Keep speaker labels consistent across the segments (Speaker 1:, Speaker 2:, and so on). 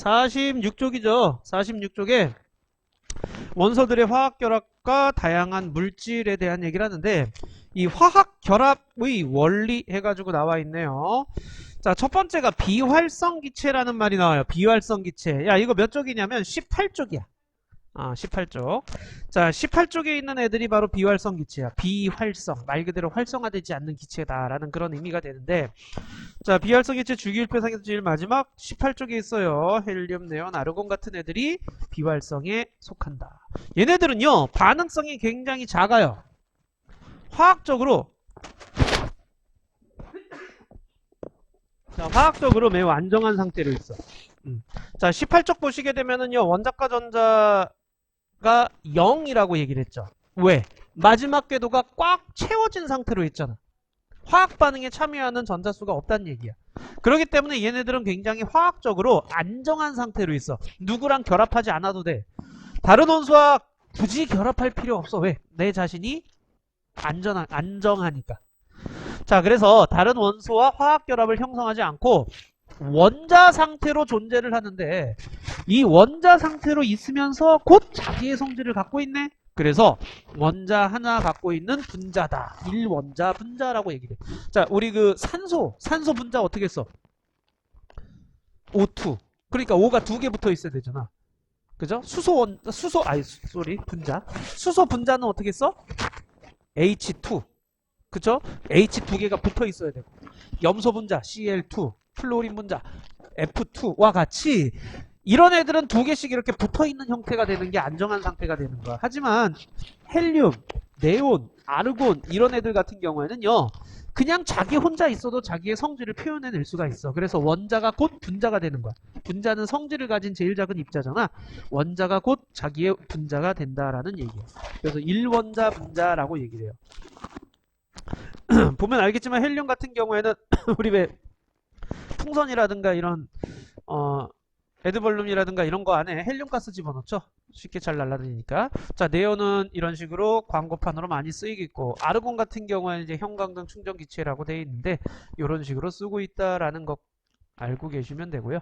Speaker 1: 46쪽이죠. 46쪽에 원소들의 화학결합과 다양한 물질에 대한 얘기를 하는데 이 화학결합의 원리 해가지고 나와 있네요. 자, 첫 번째가 비활성기체라는 말이 나와요. 비활성기체. 야, 이거 몇 쪽이냐면 18쪽이야. 18쪽. 자, 18쪽에 있는 애들이 바로 비활성기체야. 비활성. 말 그대로 활성화되지 않는 기체다라는 그런 의미가 되는데, 자, 비활성기체 주기율표상에서 제일 마지막 18쪽에 있어요. 헬륨, 네온, 아르곤 같은 애들이 비활성에 속한다. 얘네들은요, 반응성이 굉장히 작아요. 화학적으로 자, 화학적으로 매우 안정한 상태로 있어. 자, 18쪽 보시게 되면은요, 원자과 전자가 0이라고 얘기를 했죠. 왜? 마지막 궤도가 꽉 채워진 상태로 있잖아. 화학 반응에 참여하는 전자수가 없다는 얘기야. 그렇기 때문에 얘네들은 굉장히 화학적으로 안정한 상태로 있어. 누구랑 결합하지 않아도 돼. 다른 원소와 굳이 결합할 필요 없어. 왜? 내 자신이 안정하니까. 자, 그래서 다른 원소와 화학결합을 형성하지 않고 원자 상태로 존재를 하는데 이 원자 상태로 있으면서 곧 자기의 성질을 갖고 있네. 그래서 원자 하나 갖고 있는 분자다. 1원자 분자라고 얘기해. 자, 우리 그 산소 분자 어떻게 써? O2. 그러니까 O가 2개 붙어 있어야 되잖아. 그죠? 분자. 수소 분자는 어떻게 써? H2. 그쵸? H 2개가 붙어 있어야 되고, 염소 분자 Cl2, 플로린 분자 F2와 같이 이런 애들은 2개씩 이렇게 붙어 있는 형태가 되는 게 안정한 상태가 되는 거야. 하지만 헬륨, 네온, 아르곤 이런 애들 같은 경우에는요, 그냥 자기 혼자 있어도 자기의 성질을 표현해낼 수가 있어. 그래서 원자가 곧 분자가 되는 거야. 분자는 성질을 가진 제일 작은 입자잖아. 원자가 곧 자기의 분자가 된다라는 얘기야. 그래서 1원자 분자라고 얘기를 해요. 보면 알겠지만 헬륨 같은 경우에는 우리 왜 풍선이라든가 이런 에드벌룸이라든가 이런 거 안에 헬륨가스 집어넣죠. 쉽게 잘 날라다니니까. 자, 네온은 이런 식으로 광고판으로 많이 쓰이겠고, 아르곤 같은 경우에는 이제 형광등 충전기체라고 되어 있는데 이런 식으로 쓰고 있다라는 거 알고 계시면 되고요.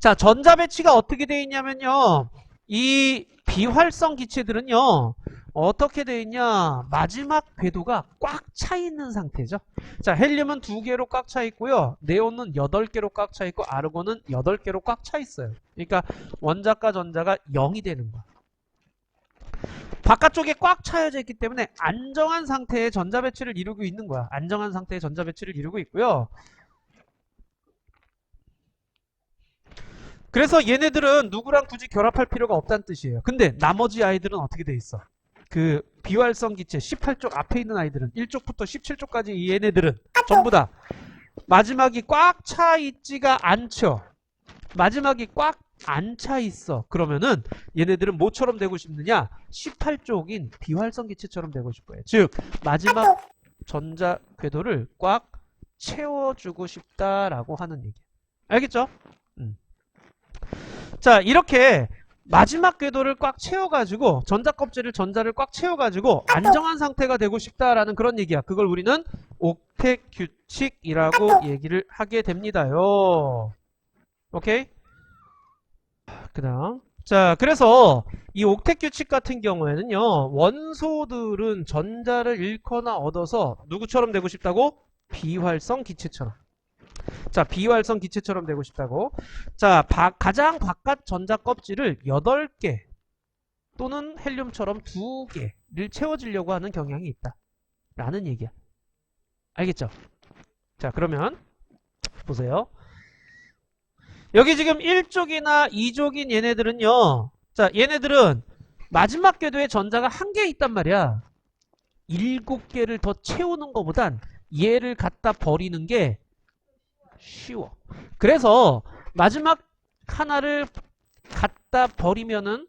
Speaker 1: 자, 전자 배치가 어떻게 되어 있냐면요, 이 비활성 기체들은요 어떻게 되어 있냐, 마지막 궤도가 꽉 차 있는 상태죠. 자, 헬륨은 2개로 꽉 차 있고요, 네온은 8개로 꽉 차 있고, 아르곤은 8개로 꽉 차 있어요. 그러니까 원자과 전자가 0이 되는 거야. 바깥쪽에 꽉 차여져 있기 때문에 안정한 상태의 전자 배치를 이루고 있는 거야. 안정한 상태의 전자 배치를 이루고 있고요. 그래서 얘네들은 누구랑 굳이 결합할 필요가 없다는 뜻이에요. 근데 나머지 아이들은 어떻게 돼 있어? 그 비활성 기체 18쪽 앞에 있는 아이들은 1쪽부터 17쪽까지 이 얘네들은 전부 다 마지막이 꽉 차 있지가 않죠. 마지막이 꽉 안 차 있어. 그러면은 얘네들은 뭐처럼 되고 싶느냐? 18쪽인 비활성 기체처럼 되고 싶어요. 즉 마지막 전자 궤도를 꽉 채워주고 싶다라고 하는 얘기. 알겠죠? 자, 이렇게 마지막 궤도를 꽉 채워가지고 전자를 꽉 채워가지고 안정한 상태가 되고 싶다라는 그런 얘기야. 그걸 우리는 옥텟 규칙이라고 얘기를 하게 됩니다요. 오케이? 그 다음, 자, 그래서 이 옥텟 규칙 같은 경우에는요, 원소들은 전자를 잃거나 얻어서 누구처럼 되고 싶다고? 비활성 기체처럼. 자, 비활성 기체처럼 되고 싶다고. 자, 가장 바깥 전자 껍질을 8개 또는 헬륨처럼 2개를 채워지려고 하는 경향이 있다 라는 얘기야. 알겠죠? 자, 그러면 보세요. 여기 지금 1쪽이나 2쪽인 얘네들은요, 자, 얘네들은 마지막 궤도에 전자가 1개 있단 말이야. 7개를 더 채우는 것보단 얘를 갖다 버리는 게 쉬워. 그래서 마지막 하나를 갖다 버리면은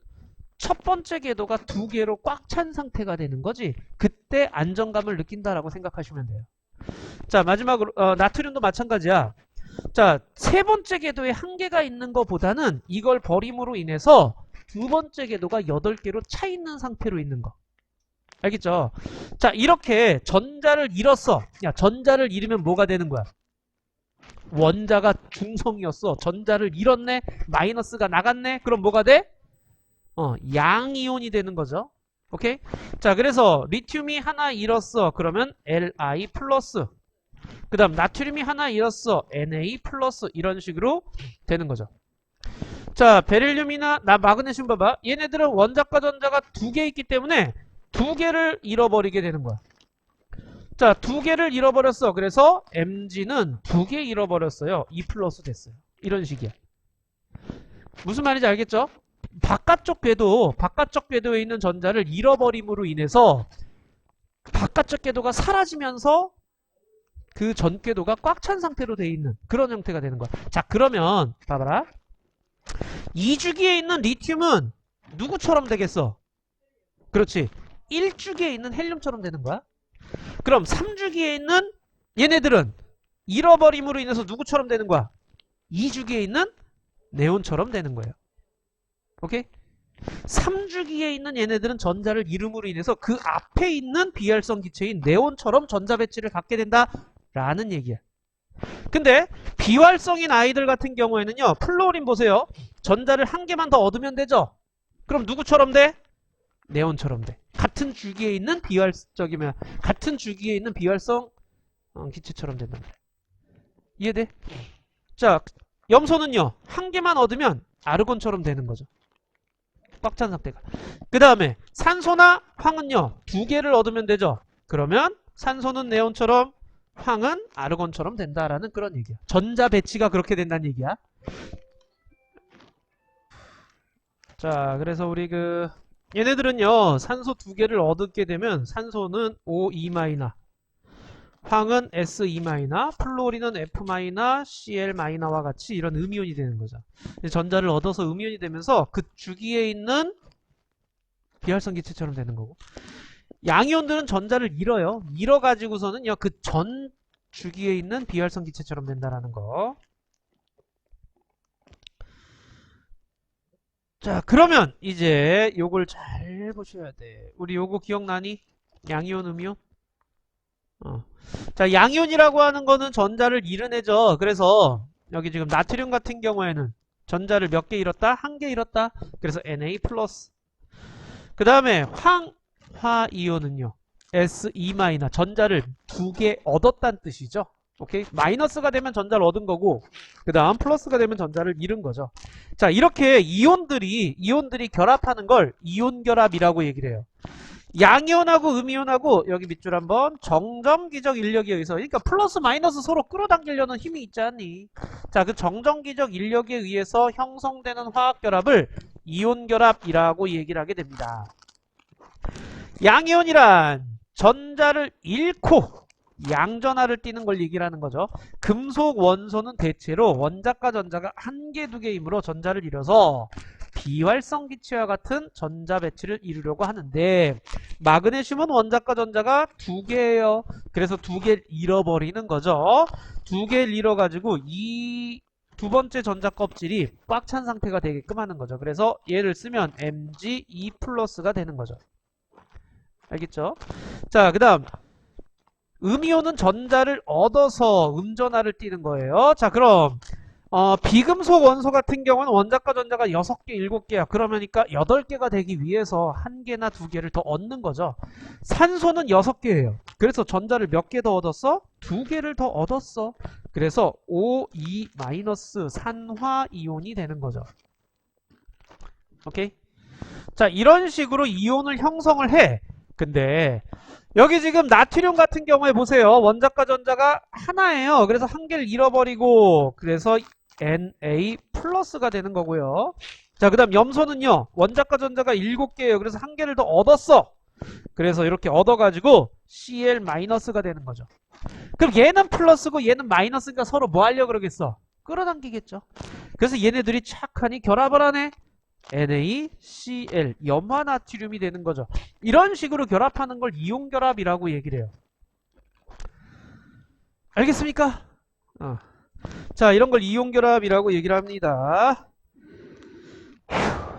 Speaker 1: 첫 번째 궤도가 2개로 꽉 찬 상태가 되는 거지. 그때 안정감을 느낀다라고 생각하시면 돼요. 자, 마지막으로 나트륨도 마찬가지야. 자, 세 번째 궤도에 1개가 있는 것보다는 이걸 버림으로 인해서 두 번째 궤도가 8개로 차 있는 상태로 있는 거. 알겠죠? 자, 이렇게 전자를 잃었어. 야, 전자를 잃으면 뭐가 되는 거야? 원자가 중성이었어. 전자를 잃었네. 마이너스가 나갔네. 그럼 뭐가 돼? 양이온이 되는 거죠. 오케이? 자, 그래서 리튬이 하나 잃었어. 그러면 Li 플러스. 그 다음 나트륨이 하나 잃었어. Na 플러스. 이런 식으로 되는 거죠. 자, 베릴륨이나 마그네슘 봐봐. 얘네들은 원자과 전자가 두 개 있기 때문에 두 개를 잃어버리게 되는 거야. 자, 두 개를 잃어버렸어. 그래서 Mg는 두 개 잃어버렸어요. 2 플러스 됐어요. 이런 식이야. 무슨 말인지 알겠죠? 바깥쪽 궤도에 있는 전자를 잃어버림으로 인해서 바깥쪽 궤도가 사라지면서 그 전 궤도가 꽉 찬 상태로 돼 있는 그런 형태가 되는 거야. 자, 그러면 봐봐라. 2주기에 있는 리튬은 누구처럼 되겠어? 그렇지. 1주기에 있는 헬륨처럼 되는 거야. 그럼 3주기에 있는 얘네들은 잃어버림으로 인해서 누구처럼 되는 거야? 2주기에 있는 네온처럼 되는 거예요. 오케이? 3주기에 있는 얘네들은 전자를 잃음으로 인해서 그 앞에 있는 비활성 기체인 네온처럼 전자 배치를 갖게 된다라는 얘기야. 근데 비활성인 아이들 같은 경우에는요. 플로린 보세요. 전자를 한 개만 더 얻으면 되죠. 그럼 누구처럼 돼? 네온처럼 돼. 같은 주기에 있는 같은 주기에 있는 비활성 기체처럼 된단 말이야. 이해돼? 자, 염소는요. 한 개만 얻으면 아르곤처럼 되는 거죠. 꽉 찬 상태가. 그 다음에 산소나 황은요. 두 개를 얻으면 되죠. 그러면 산소는 네온처럼 황은 아르곤처럼 된다라는 그런 얘기야. 전자 배치가 그렇게 된다는 얘기야. 자, 그래서 우리 얘네들은요. 산소 두 개를 얻게 되면 산소는 O2-, 황은 S2-, 플로린은 F-, Cl-와 같이 이런 음이온이 되는 거죠. 전자를 얻어서 음이온이 되면서 그 주기에 있는 비활성 기체처럼 되는 거고. 양이온들은 전자를 잃어요. 잃어가지고서는요. 그 전 주기에 있는 비활성 기체처럼 된다라는 거. 자, 그러면 이제 요걸 잘 보셔야 돼. 우리 요거 기억나니? 양이온, 음이온? 자, 양이온이라고 하는 거는 전자를 잃은 애죠. 그래서 여기 지금 나트륨 같은 경우에는 전자를 몇 개 잃었다? 한 개 잃었다. 그래서 Na 플러스. 그 다음에 황화이온은요. S2- 전자를 두 개 얻었다는 뜻이죠. 오케이? 마이너스가 되면 전자를 얻은 거고 그 다음 플러스가 되면 전자를 잃은 거죠. 자, 이렇게 이온들이 결합하는 걸 이온 결합이라고 얘기를 해요. 양이온하고 음이온하고 여기 밑줄 한번 정점기적 인력에 의해서, 그러니까 플러스 마이너스 서로 끌어당기려는 힘이 있지 않니? 자, 그 정점기적 인력에 의해서 형성되는 화학결합을 이온결합이라고 얘기를 하게 됩니다. 양이온이란 전자를 잃고 양전하를 띠는 걸 얘기를 하는 거죠. 금속 원소는 대체로 원자과 전자가 한 개, 두 개이므로 전자를 잃어서 비활성 기체와 같은 전자 배치를 이루려고 하는데, 마그네슘은 원자과 전자가 두 개예요. 그래서 두 개를 잃어버리는 거죠. 두 개를 잃어가지고 이 두 번째 전자 껍질이 꽉 찬 상태가 되게끔 하는 거죠. 그래서 얘를 쓰면 Mg2 플러스가 되는 거죠. 알겠죠? 자, 그 다음 음이온은 전자를 얻어서 음전하를 띠는 거예요. 자, 그럼 비금속 원소 같은 경우는 원자과 전자가 6개, 7개야. 그러니까 8개가 되기 위해서 한 개나 두 개를 더 얻는 거죠. 산소는 6개예요. 그래서 전자를 몇 개 더 얻었어? 두 개를 더 얻었어. 그래서 O2- 산화이온이 되는 거죠. 오케이? 자, 이런 식으로 이온을 형성을 해. 근데 여기 지금 나트륨 같은 경우에 보세요. 원자과 전자가 하나예요. 그래서 한 개를 잃어버리고 그래서 Na 플러스가 되는 거고요. 자, 그 다음 염소는요. 원자과 전자가 7개예요. 그래서 한 개를 더 얻었어. 그래서 이렇게 얻어가지고 Cl 마이너스가 되는 거죠. 그럼 얘는 플러스고 얘는 마이너스니까 서로 뭐 하려고 그러겠어? 끌어당기겠죠. 그래서 얘네들이 착하니 결합을 하네. NaCl 염화나트륨이 되는 거죠. 이런 식으로 결합하는 걸 이온결합이라고 얘기를 해요. 알겠습니까? 자, 이런 걸 이온결합이라고 얘기를 합니다.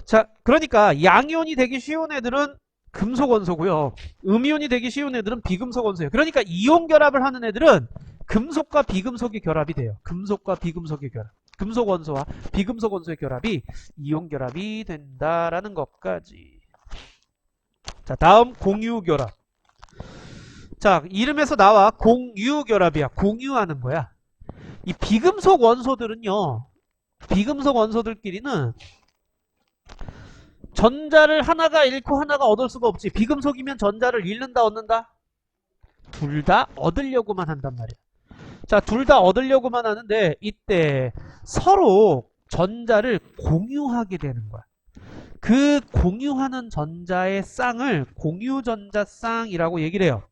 Speaker 1: 자, 그러니까 양이온이 되기 쉬운 애들은 금속 원소고요. 음이온이 되기 쉬운 애들은 비금속 원소예요. 그러니까 이온결합을 하는 애들은 금속과 비금속의 결합이 돼요. 금속과 비금속의 결합. 금속 원소와 비금속 원소의 결합이 이온 결합이 된다라는 것까지. 자, 다음 공유 결합. 자, 이름에서 나와 공유 결합이야. 공유하는 거야. 이 비금속 원소들은요. 비금속 원소들끼리는 전자를 하나가 잃고 하나가 얻을 수가 없지. 비금속이면 전자를 잃는다 얻는다? 둘 다 얻으려고만 한단 말이야. 자, 둘 다 얻으려고만 하는데 이때 서로 전자를 공유하게 되는 거야. 그 공유하는 전자의 쌍을 공유전자쌍이라고 얘기를 해요.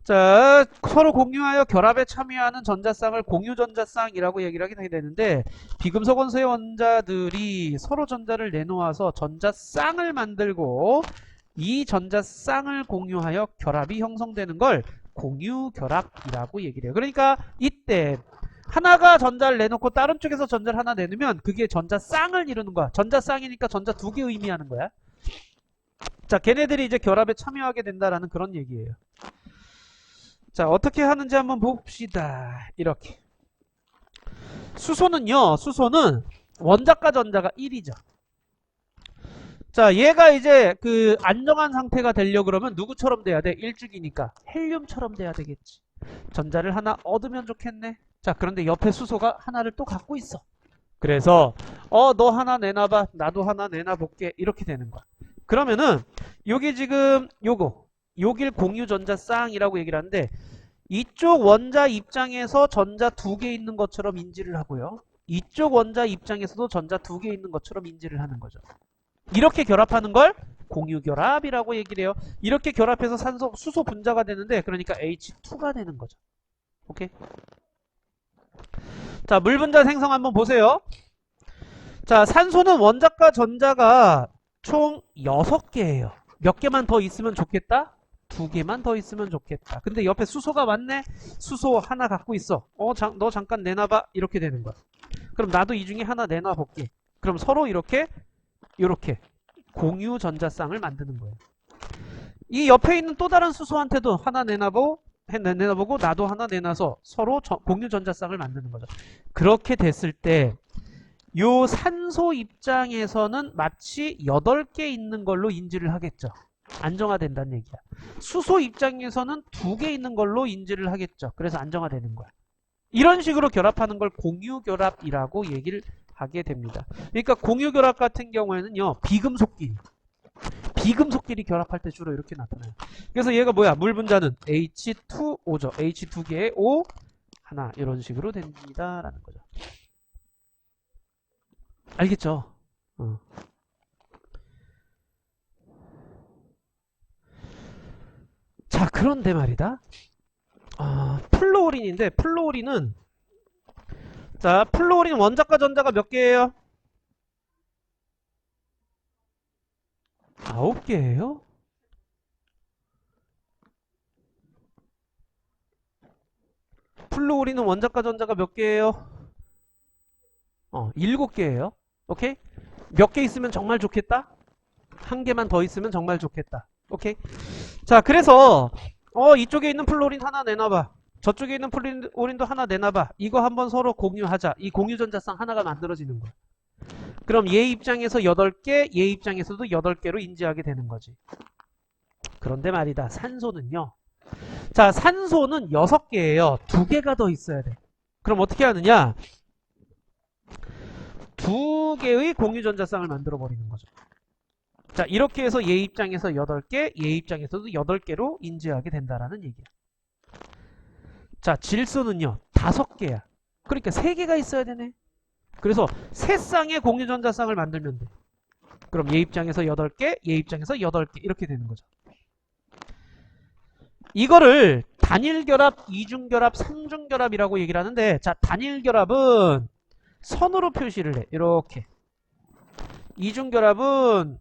Speaker 1: 자, 서로 공유하여 결합에 참여하는 전자쌍을 공유전자쌍이라고 얘기를 하게 되는데 비금속 원소의 원자들이 서로 전자를 내놓아서 전자쌍을 만들고 이 전자쌍을 공유하여 결합이 형성되는 걸 공유결합이라고 얘기를 해요. 그러니까 이때 하나가 전자를 내놓고 다른 쪽에서 전자를 하나 내놓으면 그게 전자쌍을 이루는 거야. 전자쌍이니까 전자 두 개 의미하는 거야. 자, 걔네들이 이제 결합에 참여하게 된다라는 그런 얘기예요. 자, 어떻게 하는지 한번 봅시다. 이렇게. 수소는요, 수소는 원자과 전자가 1이죠. 자, 얘가 이제 그 안정한 상태가 되려고 그러면 누구처럼 돼야 돼? 일주기니까 헬륨처럼 돼야 되겠지. 전자를 하나 얻으면 좋겠네. 자, 그런데 옆에 수소가 하나를 또 갖고 있어. 그래서 너 하나 내놔봐. 나도 하나 내놔볼게. 이렇게 되는 거야. 그러면은 여기 지금 요길 공유전자쌍이라고 얘기를 하는데 이쪽 원자 입장에서 전자 두 개 있는 것처럼 인지를 하고요. 이쪽 원자 입장에서도 전자 두 개 있는 것처럼 인지를 하는 거죠. 이렇게 결합하는 걸 공유결합이라고 얘기를 해요. 이렇게 결합해서 수소 분자가 되는데 그러니까 H2가 되는 거죠. 오케이? 자, 물 분자 생성 한번 보세요. 자, 산소는 원자과 전자가 총 6개예요. 몇 개만 더 있으면 좋겠다? 2개만 더 있으면 좋겠다. 근데 옆에 수소가 왔네? 수소 하나 갖고 있어. 너 잠깐 내놔봐. 이렇게 되는 거야. 그럼 나도 이 중에 하나 내놔볼게. 그럼 서로 이렇게 공유 전자쌍을 만드는 거예요. 이 옆에 있는 또 다른 수소한테도 하나 내놔보고 나도 하나 내놔서 서로 공유 전자쌍을 만드는 거죠. 그렇게 됐을 때 요 산소 입장에서는 마치 8개 있는 걸로 인지를 하겠죠. 안정화된다는 얘기야. 수소 입장에서는 2개 있는 걸로 인지를 하겠죠. 그래서 안정화되는 거야. 이런 식으로 결합하는 걸 공유결합이라고 얘기를 하게 됩니다. 그러니까 공유결합 같은 경우에는요, 비금속끼리 결합할 때 주로 이렇게 나타나요. 그래서 얘가 뭐야? 물 분자는 H2O죠. H2개의 O 하나 이런 식으로 됩니다라는 거죠. 알겠죠? 자, 그런데 말이다. 플로우린인데 플로우린은 자, 플로우린 원자과 전자가 몇 개예요? 9개예요? 플로우린은 원자과 전자가 몇 개예요? 7개예요. 오케이? 몇 개 있으면 정말 좋겠다? 한 개만 더 있으면 정말 좋겠다. 오케이? 자, 그래서 이쪽에 있는 플로린 하나 내놔봐. 저쪽에 있는 플로린도 하나 내놔봐. 이거 한번 서로 공유하자. 이 공유전자쌍 하나가 만들어지는 거야. 그럼 얘 입장에서 8개, 얘 입장에서도 8개로 인지하게 되는 거지. 그런데 말이다. 산소는요. 자, 산소는 6개예요. 2개가 더 있어야 돼. 그럼 어떻게 하느냐? 2개의 공유전자쌍을 만들어 버리는 거죠. 자, 이렇게 해서 얘 입장에서 8개, 얘 입장에서도 8개로 인지하게 된다라는 얘기야. 자, 질소는요. 5개야. 그러니까 3개가 있어야 되네. 그래서 3쌍의 공유전자쌍을 만들면 돼. 그럼 얘 입장에서 8개, 얘 입장에서 8개 이렇게 되는 거죠. 이거를 단일결합, 이중결합, 삼중결합이라고 얘기를 하는데 자, 단일결합은 선으로 표시를 해. 이렇게. 이중결합은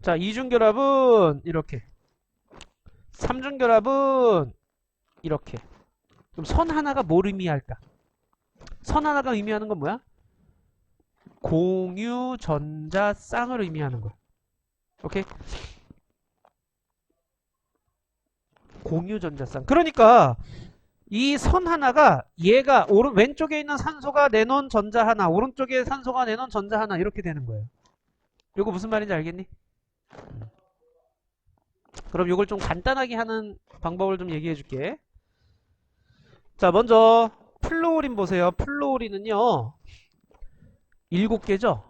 Speaker 1: 자, 이중결합은 이렇게. 삼중결합은 이렇게. 그럼 선 하나가 뭘 의미할까? 선 하나가 의미하는 건 뭐야? 공유전자쌍을 의미하는 거야. 오케이? 공유 전자쌍. 그러니까 이 선 하나가 얘가 왼쪽에 있는 산소가 내놓은 전자 하나, 오른쪽에 산소가 내놓은 전자 하나 이렇게 되는 거예요. 이거 무슨 말인지 알겠니? 그럼 이걸 좀 간단하게 하는 방법을 좀 얘기해 줄게. 자, 먼저 플로우린 보세요. 플로우린은요 7개죠.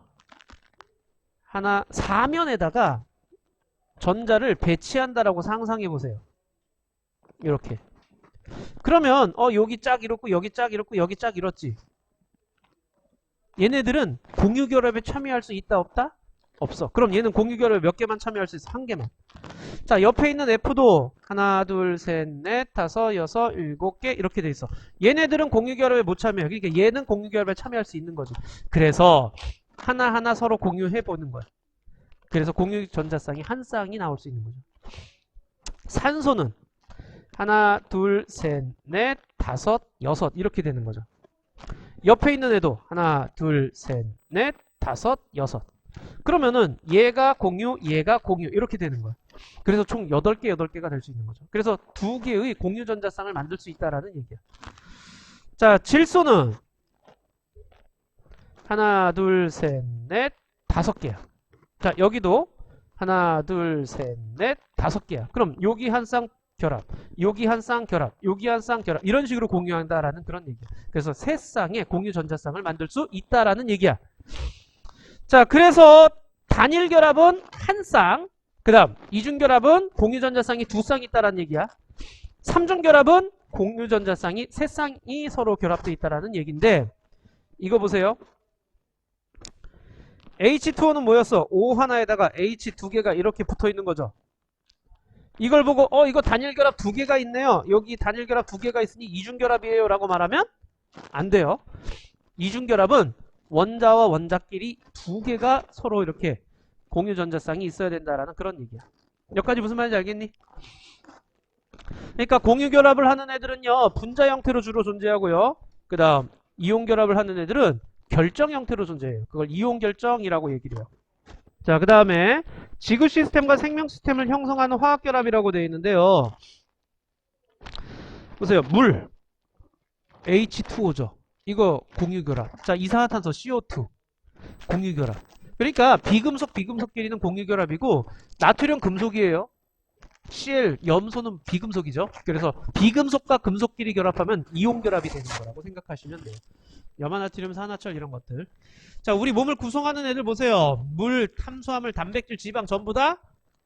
Speaker 1: 하나 사면에다가 전자를 배치한다라고 상상해 보세요. 이렇게. 그러면 여기 짝 이렇고 여기 짝 이렇고 여기 짝 이렇지. 얘네들은 공유결합에 참여할 수 있다 없다? 없어. 그럼 얘는 공유결합에 몇 개만 참여할 수 있어? 한 개만. 자, 옆에 있는 F도 하나 둘 셋 넷 다섯 여섯 7개 이렇게 돼 있어. 얘네들은 공유결합에 못 참여해. 그러니까 얘는 공유결합에 참여할 수 있는 거지. 그래서 하나하나 서로 공유해 보는 거야. 그래서 공유 전자쌍이 한 쌍이 나올 수 있는 거죠. 산소는 하나 둘 셋 넷 다섯 여섯 이렇게 되는 거죠. 옆에 있는 애도 하나 둘 셋 넷 다섯 여섯. 그러면은 얘가 공유 얘가 공유 이렇게 되는 거야. 그래서 총 8개가 될 수 있는 거죠. 그래서 2개의 공유 전자쌍을 만들 수 있다라는 얘기야. 자, 질소는 하나 둘 셋 넷 5개야. 자, 여기도 하나 둘 셋 넷 5개야. 그럼 여기 한 쌍 결합, 여기 한 쌍 결합, 여기 한 쌍 결합 이런 식으로 공유한다라는 그런 얘기야. 그래서 3쌍의 공유 전자쌍을 만들 수 있다라는 얘기야. 자, 그래서 단일 결합은 한 쌍, 그 다음 이중 결합은 공유 전자쌍이 2쌍 있다라는 얘기야. 삼중 결합은 공유 전자쌍이 3쌍이 서로 결합되어 있다라는 얘기인데, 이거 보세요. H2O는 뭐였어? O 하나에다가 H 2개가 이렇게 붙어 있는 거죠. 이걸 보고 이거 단일 결합 2개가 있네요. 여기 단일 결합 2개가 있으니 이중 결합이에요 라고 말하면 안 돼요. 이중 결합은 원자와 원자끼리 2개가 서로 이렇게 공유 전자쌍이 있어야 된다라는 그런 얘기야. 여기까지 무슨 말인지 알겠니? 그러니까 공유 결합을 하는 애들은요 분자 형태로 주로 존재하고요. 그 다음 이온 결합을 하는 애들은 결정 형태로 존재해요. 그걸 이온 결정이라고 얘기를 해요. 자, 그 다음에 지구 시스템과 생명 시스템을 형성하는 화학 결합이라고 되어 있는데요. 보세요. 물 H2O죠. 이거 공유 결합. 자, 이산화탄소 CO2 공유 결합. 그러니까 비금속끼리는 공유 결합이고 나트륨 금속이에요. Cl 염소는 비금속이죠. 그래서 비금속과 금속끼리 결합하면 이온 결합이 되는 거라고 생각하시면 돼요. 염화나트륨, 산화철 이런 것들. 자, 우리 몸을 구성하는 애들 보세요. 물, 탄수화물, 단백질, 지방 전부 다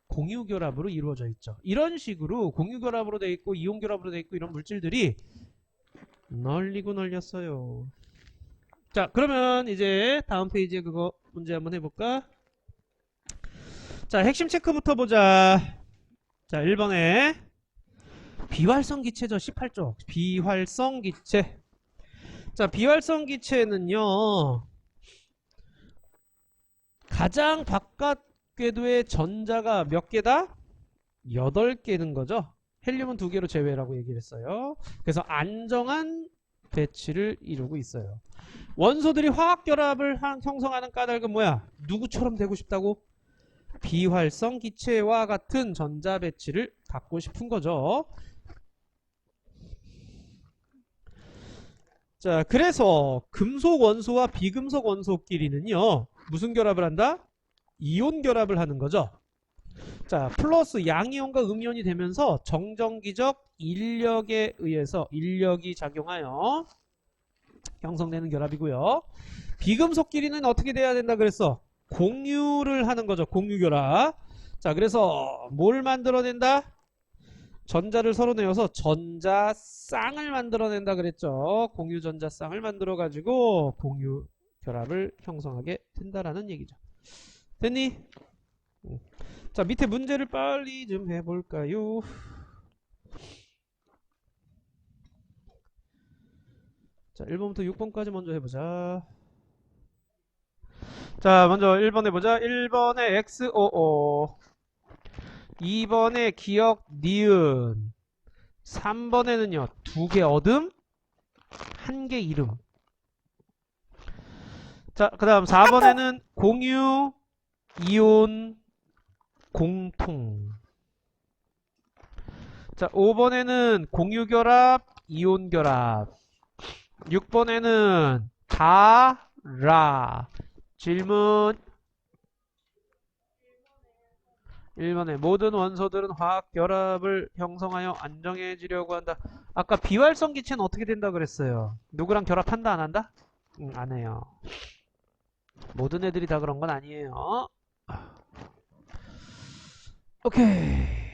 Speaker 1: 공유 결합으로 이루어져 있죠. 이런 식으로 공유 결합으로 돼 있고 이온 결합으로 돼 있고 이런 물질들이 널리고 널렸어요. 자, 그러면 이제 다음 페이지에 그거 문제 한번 해볼까? 자, 핵심 체크부터 보자. 자, 1번에 비활성 기체죠. 18쪽. 비활성 기체. 자, 비활성 기체는요 가장 바깥 궤도의 전자가 몇 개다? 8개는 거죠. 헬륨은 2개로 제외라고 얘기를 했어요. 그래서 안정한 배치를 이루고 있어요. 원소들이 화학결합을 형성하는 까닭은 뭐야? 누구처럼 되고 싶다고? 비활성 기체와 같은 전자 배치를 갖고 싶은 거죠. 자, 그래서 금속 원소와 비금속 원소끼리는요 무슨 결합을 한다? 이온 결합을 하는 거죠. 자, 플러스 양이온과 음이온이 되면서 정전기적 인력에 의해서 인력이 작용하여 형성되는 결합이고요. 비금속끼리는 어떻게 돼야 된다 그랬어? 공유를 하는 거죠. 공유 결합. 자, 그래서 뭘 만들어낸다? 전자를 서로 내어서 전자쌍을 만들어낸다 그랬죠. 공유 전자쌍을 만들어 가지고 공유 결합을 형성하게 된다라는 얘기죠. 됐니? 자, 밑에 문제를 빨리 좀 해볼까요? 자, 1번부터 6번까지 먼저 해보자. 자, 먼저 1번 해보자. 1번에 XOO, 2번에 기억 니은, 3번에는요 2개 어둠, 1개 이름. 자, 그 다음 4번에는 공유, 이온, 공통. 자, 5번에는 공유결합, 이온결합. 6번에는 다라. 질문. 1번에 모든 원소들은 화학결합을 형성하여 안정해지려고 한다. 아까 비활성 기체는 어떻게 된다 그랬어요? 누구랑 결합한다 안 한다? 안 해요. 모든 애들이 다 그런 건 아니에요. 오케이.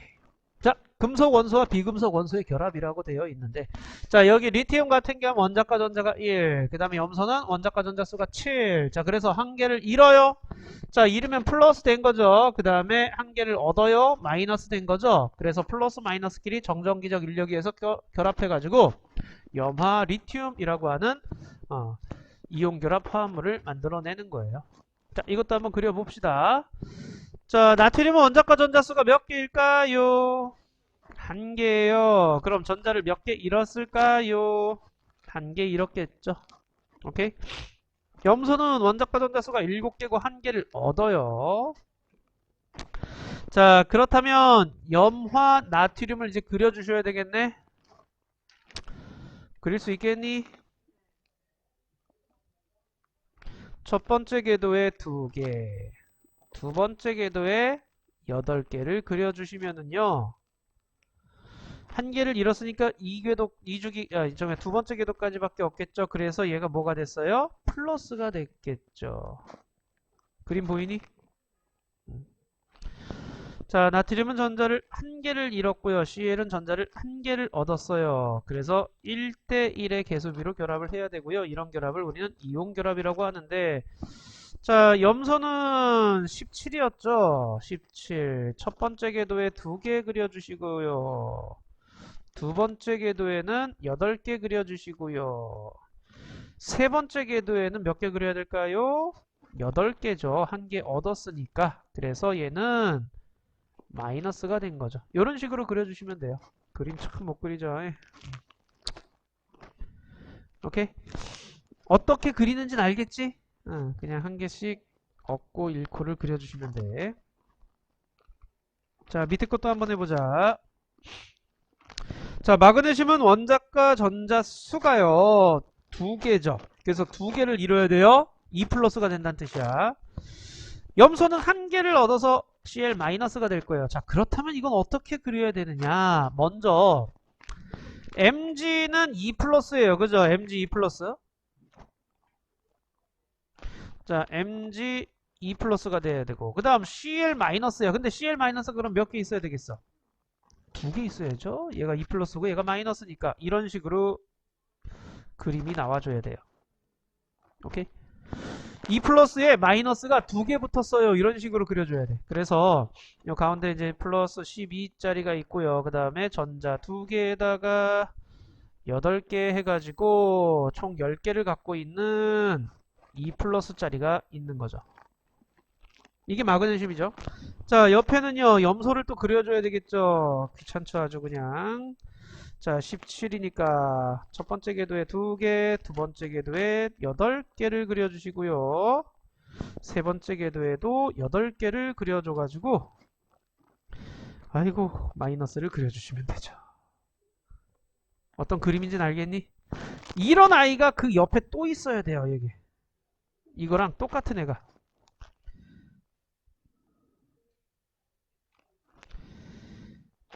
Speaker 1: 자, 금속 원소와 비금속 원소의 결합이라고 되어 있는데, 자, 여기 리튬 같은 경우 원자과 전자가 1, 그 다음에 염소는 원자과 전자 수가 7. 자, 그래서 한 개를 잃어요. 자, 잃으면 플러스 된 거죠. 그 다음에 한 개를 얻어요. 마이너스 된 거죠. 그래서 플러스 마이너스끼리 정전기적 인력에 의해서 결합해가지고 염화 리튬이라고 하는 이온 결합 화합물을 만들어내는 거예요. 자, 이것도 한번 그려봅시다. 자, 나트륨은 원자과 전자수가 몇 개일까요? 한 개예요. 그럼 전자를 몇 개 잃었을까요? 한 개 잃었겠죠. 오케이? 염소는 원자과 전자수가 7개고 한 개를 얻어요. 자, 그렇다면 염화 나트륨을 이제 그려주셔야 되겠네. 그릴 수 있겠니? 첫 번째 궤도에 2개, 두 번째 궤도에 8개를 그려주시면은요, 한 개를 잃었으니까 2궤도, 2주기, 두 번째 궤도까지밖에 없겠죠. 그래서 얘가 뭐가 됐어요? 플러스가 됐겠죠. 그림 보이니? 자, 나트륨은 전자를 한 개를 잃었고요. CL은 전자를 한 개를 얻었어요. 그래서 1대1의 개수비로 결합을 해야 되고요. 이런 결합을 우리는 이온 결합이라고 하는데, 자, 염소는 17이었죠. 17. 첫 번째 궤도에 2개 그려주시고요. 두 번째 궤도에는 8개 그려주시고요. 세 번째 궤도에는 몇 개 그려야 될까요? 8개죠. 한 개 얻었으니까. 그래서 얘는 마이너스가 된 거죠. 이런 식으로 그려주시면 돼요. 그림 참 못 그리죠. 오케이? 어떻게 그리는지는 알겠지? 그냥 한 개씩 얻고 잃고를 그려주시면 돼. 자, 밑에 것도 한번 해보자. 자, 마그네슘은 원자과 전자 수가요 2개죠. 그래서 2개를 이뤄야 돼요. 2 플러스가 된다는 뜻이야. 염소는 한 개를 얻어서 Cl-가 될 거예요. 자, 그렇다면 이건 어떻게 그려야 되느냐? 먼저 Mg는 2 플러스예요. 그죠? Mg 2 플러스. 자, Mg 2 플러스가 돼야 되고, 그 다음 Cl-야. 근데 Cl- 그럼 몇 개 있어야 되겠어? 2개 있어야죠. 얘가 2 플러스고 얘가 마이너스니까 이런 식으로 그림이 나와줘야 돼요. 오케이? 2 플러스에 마이너스가 2개 붙었어요. 이런 식으로 그려줘야 돼. 그래서 이 가운데 이제 플러스 12짜리가 있고요. 그 다음에 전자 2개에다가 8개 해가지고 총 10개를 갖고 있는 2 플러스짜리가 있는 거죠. 이게 마그네슘이죠. 자, 옆에는요, 염소를 또 그려줘야 되겠죠. 귀찮죠, 아주 그냥. 자, 17이니까 첫 번째 궤도에 2개, 두 번째 궤도에 8개를 그려주시고요. 세 번째 궤도에도 8개를 그려줘가지고, 아이고, 마이너스를 그려주시면 되죠. 어떤 그림인지는 알겠니? 이런 아이가 그 옆에 또 있어야 돼요, 여기. 이거랑 똑같은 애가.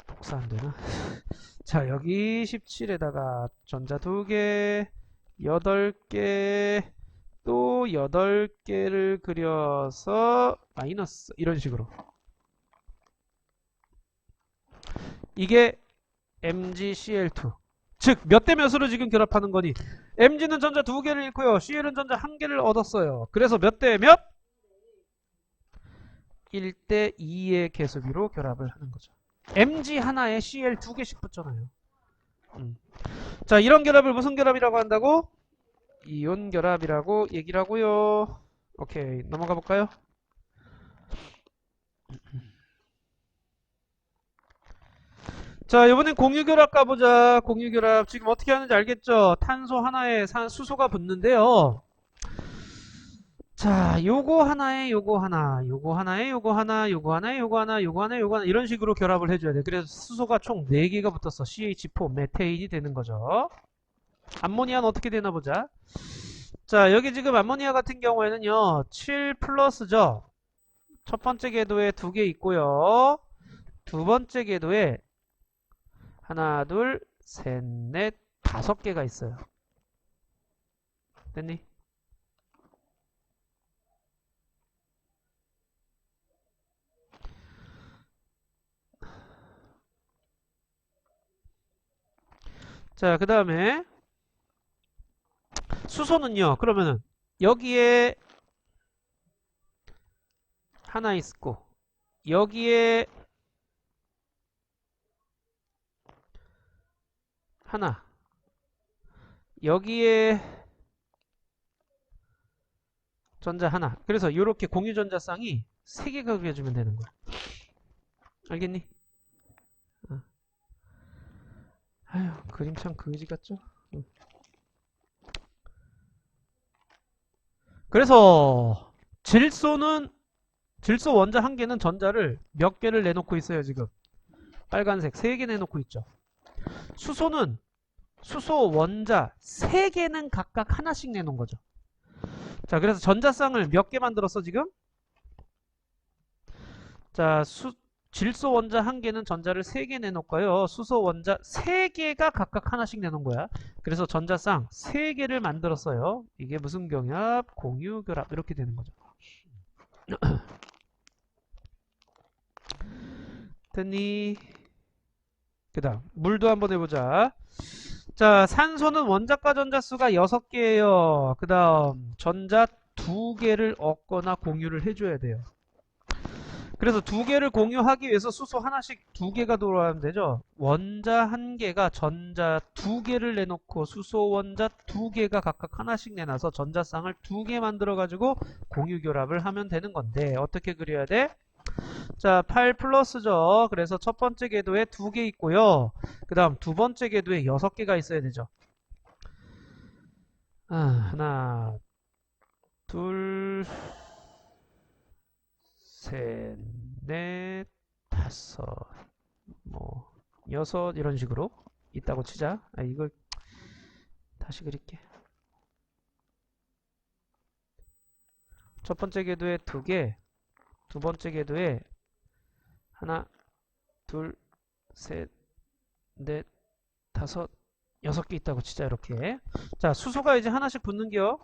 Speaker 1: 복사 안 되나? 자, 여기 17에다가 전자 2개, 8개, 또 8개를 그려서 마이너스 이런 식으로. 이게 MgCl2. 즉, 몇 대 몇으로 지금 결합하는 거니? Mg는 전자 2개를 잃고요. Cl은 전자 1개를 얻었어요. 그래서 몇 대 몇? 1대 2의 개수비로 결합을 하는 거죠. Mg 하나에 Cl 2개씩 붙잖아요. 자, 이런 결합을 무슨 결합이라고 한다고? 이온 결합이라고 얘기를 하고요. 오케이, 넘어가 볼까요? 자, 이번엔 공유결합 가보자. 공유결합 지금 어떻게 하는지 알겠죠? 탄소 하나에 수소가 붙는데요. 자, 요거 하나에 요거 하나, 요거 하나에 요거 하나, 요거 하나에 요거 하나, 요거 하나에 요거 하나 이런 식으로 결합을 해줘야 돼. 그래서 수소가 총 4개가 붙어서 CH4 메테인이 되는 거죠. 암모니아는 어떻게 되나 보자. 자, 여기 지금 암모니아 같은 경우에는요, 7 플러스죠. 첫 번째 궤도에 2개 있고요. 두 번째 궤도에 하나, 둘, 셋, 넷, 5개가 있어요. 됐니? 자, 그 다음에 수소는요, 그러면은 여기에 하나 있고, 여기에 하나, 여기에 전자 하나. 그래서 이렇게 공유 전자쌍이 3개가 그려주면 되는 거야. 알겠니? 어. 아휴, 그림 참 그지 같죠? 그래서 질소 원자 한 개는 전자를 몇 개를 내놓고 있어요, 지금. 빨간색 3개 내놓고 있죠. 수소는 수소 원자 3개는 각각 하나씩 내놓은 거죠. 자, 그래서 전자쌍을 몇 개 만들었어, 지금? 자, 질소 원자 한 개는 전자를 3개 내놓고요. 수소 원자 3개가 각각 하나씩 내놓은 거야. 그래서 전자쌍 3개를 만들었어요. 이게 무슨 경합? 공유 결합. 이렇게 되는 거죠. 됐니? 그 다음 물도 한번 해보자. 자, 산소는 원자과 전자수가 6개예요. 그 다음 전자 2개를 얻거나 공유를 해줘야 돼요. 그래서 2개를 공유하기 위해서 수소 하나씩 2개가 돌아가면 되죠. 원자 1개가 전자 2개를 내놓고 수소 원자 2개가 각각 하나씩 내놔서 전자쌍을 2개 만들어가지고 공유 결합을 하면 되는 건데 어떻게 그려야 돼? 자, 8 플러스죠. 그래서 첫 번째 궤도에 2개 있고요. 그 다음 두 번째 궤도에 6개가 있어야 되죠. 하나, 둘, 셋, 넷, 5, 뭐, 6 이런 식으로 있다고 치자. 이걸 다시 그릴게. 첫 번째 궤도에 2개, 두 번째 궤도에 하나, 둘, 셋, 넷, 5, 6개 있다고 치자. 이렇게. 자, 수소가 이제 하나씩 붙는겨.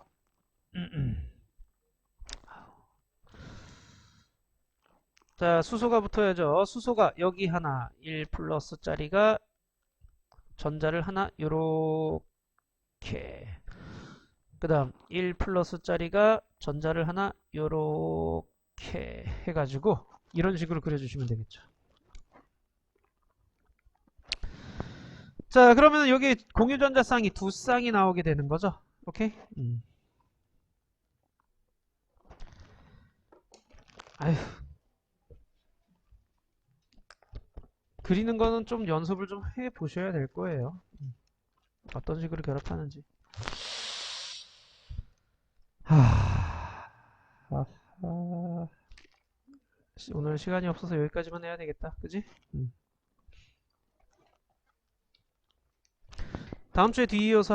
Speaker 1: 자, 수소가 붙어야죠. 수소가 여기 하나 1 플러스 짜리가 전자를 하나 요렇게, 그 다음 1 플러스 짜리가 전자를 하나 요렇게 해가지고 이런 식으로 그려주시면 되겠죠. 자, 그러면 여기 공유전자쌍이 2쌍이 나오게 되는 거죠. 오케이? 아휴, 그리는 거는 좀 연습을 좀 해 보셔야 될 거예요. 어떤 식으로 결합하는지. 오늘 시간이 없어서 여기까지만 해야 되겠다. 그지? 다음 주에 뒤이어서